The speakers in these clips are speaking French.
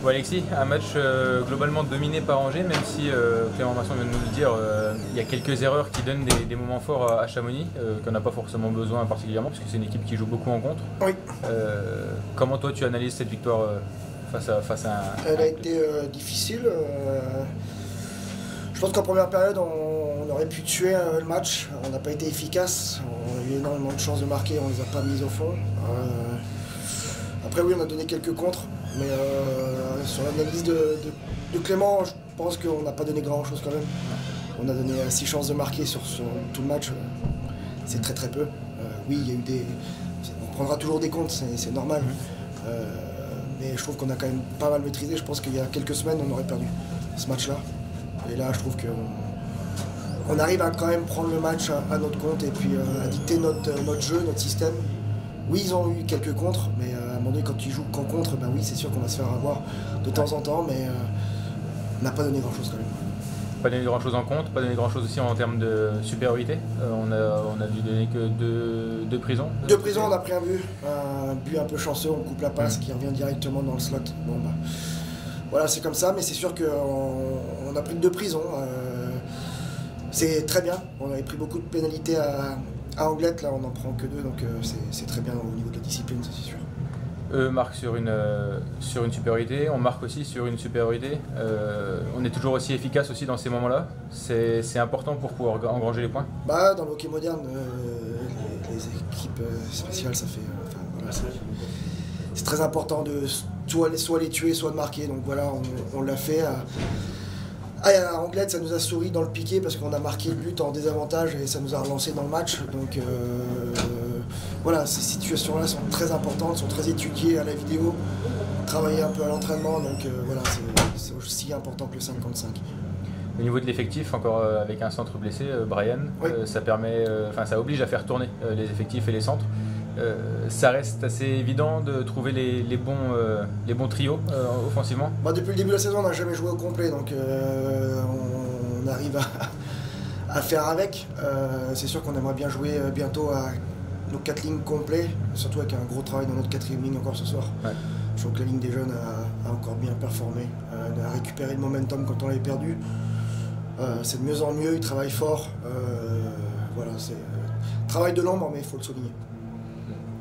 Bon, Alexis, un match globalement dominé par Angers, même si Clément Masson vient de nous le dire, il y a quelques erreurs qui donnent des moments forts à Chamonix, qu'on n'a pas forcément besoin particulièrement, parce que c'est une équipe qui joue beaucoup en contre. Oui. Comment toi tu analyses cette victoire face à Elle a été difficile. Je pense qu'en première période, on aurait pu tuer le match. On n'a pas été efficace. On a eu énormément de chances de marquer, on ne les a pas mises au fond. Après, oui, on a donné quelques contres. Mais sur l'analyse de Clément, je pense qu'on n'a pas donné grand-chose quand même. On a donné 6 chances de marquer sur tout le match. C'est très très peu. Oui, il y a eu des... On prendra toujours des comptes, c'est normal. Mais je trouve qu'on a quand même pas mal maîtrisé. Je pense qu'il y a quelques semaines, on aurait perdu ce match-là. Et là, je trouve qu'on arrive à quand même prendre le match à notre compte et puis à dicter notre jeu, notre système. Oui, ils ont eu quelques contres, mais à un moment donné, quand tu joues qu'en contre, ben oui, c'est sûr qu'on va se faire avoir de temps en temps, mais on n'a pas donné grand-chose quand même. Pas donné grand chose en compte, pas donné grand chose aussi en termes de supériorité. On a dû donner que deux prisons. Deux prisons, on a pris un but un peu chanceux, on coupe la passe qui revient directement dans le slot. Bon, bah, voilà, c'est comme ça, mais c'est sûr qu'on a pris que 2 prisons. C'est très bien, on avait pris beaucoup de pénalités à Anglette, là on n'en prend que 2, donc c'est très bien au niveau de la discipline, ça c'est sûr. Eux marquent sur une supériorité, on marque aussi sur une supériorité. On est toujours aussi efficace aussi dans ces moments-là. C'est important pour pouvoir engranger les points. Bah, dans le hockey moderne, les équipes spéciales, ça fait. Voilà, c'est très important de soit les tuer, soit de marquer. Donc voilà, on l'a fait. À Anglette, ça nous a souri dans le piqué parce qu'on a marqué le but en désavantage et ça nous a relancé dans le match. Donc voilà, ces situations-là sont très importantes, sont très étudiées à la vidéo, travailler un peu à l'entraînement. Donc voilà, c'est aussi important que le 5 contre 5. Au niveau de l'effectif, encore avec un centre blessé, Brian, oui. Ça oblige à faire tourner les effectifs et les centres. Ça reste assez évident de trouver les bons trios offensivement. Bah, depuis le début de la saison, on n'a jamais joué au complet, donc on arrive à faire avec. C'est sûr qu'on aimerait bien jouer bientôt à nos 4 lignes complets, surtout avec un gros travail dans notre 4e ligne encore ce soir. Ouais. Je trouve que la ligne des jeunes a encore bien performé, a récupéré le momentum quand on l'avait perdu. C'est de mieux en mieux, ils travaillent fort. Voilà, c'est travail de l'ombre, mais il faut le souligner.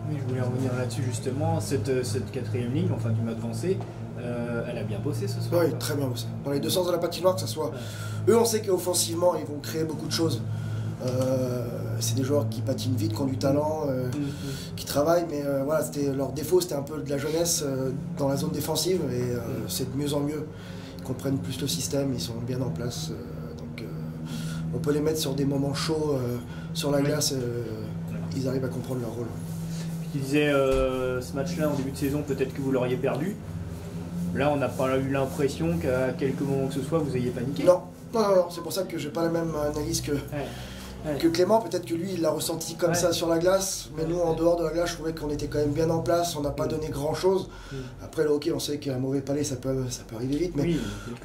Oui, je voulais revenir là-dessus justement. Cette 4e ligne, enfin du mat avancé, elle a bien bossé ce soir. Oui, très bien bossé. Dans les 2 sens de la patinoire, que ce soit. Eux, on sait qu'offensivement, ils vont créer beaucoup de choses. C'est des joueurs qui patinent vite, qui ont du talent, qui travaillent, mais voilà, leur défaut, c'était un peu de la jeunesse dans la zone défensive, et c'est de mieux en mieux. Ils comprennent plus le système, ils sont bien en place. Donc, on peut les mettre sur des moments chauds sur la glace, ils arrivent à comprendre leur rôle. Tu disais ce match-là en début de saison, peut-être que vous l'auriez perdu. Là, on n'a pas eu l'impression qu'à quelques moments que ce soit, vous ayez paniqué. Non. C'est pour ça que je n'ai pas la même analyse que Clément. Peut-être que lui, il l'a ressenti comme ça sur la glace. Mais nous, en dehors de la glace, je trouvais qu'on était quand même bien en place. On n'a pas donné grand-chose. Après, le hockey, on sait qu'un mauvais palais, ça peut arriver vite. Mais je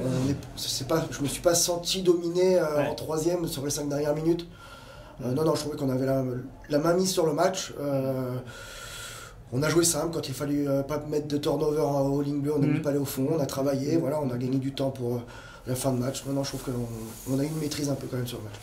ne me suis pas senti dominé en 3e sur les 5 dernières minutes. Non, je trouvais qu'on avait la main mise sur le match. On a joué simple quand il fallu pas mettre de turnover au ligne bleue, on n'a pas aller au fond, on a travaillé, voilà, on a gagné du temps pour la fin de match. Maintenant, je trouve qu'on a eu une maîtrise un peu quand même sur le match.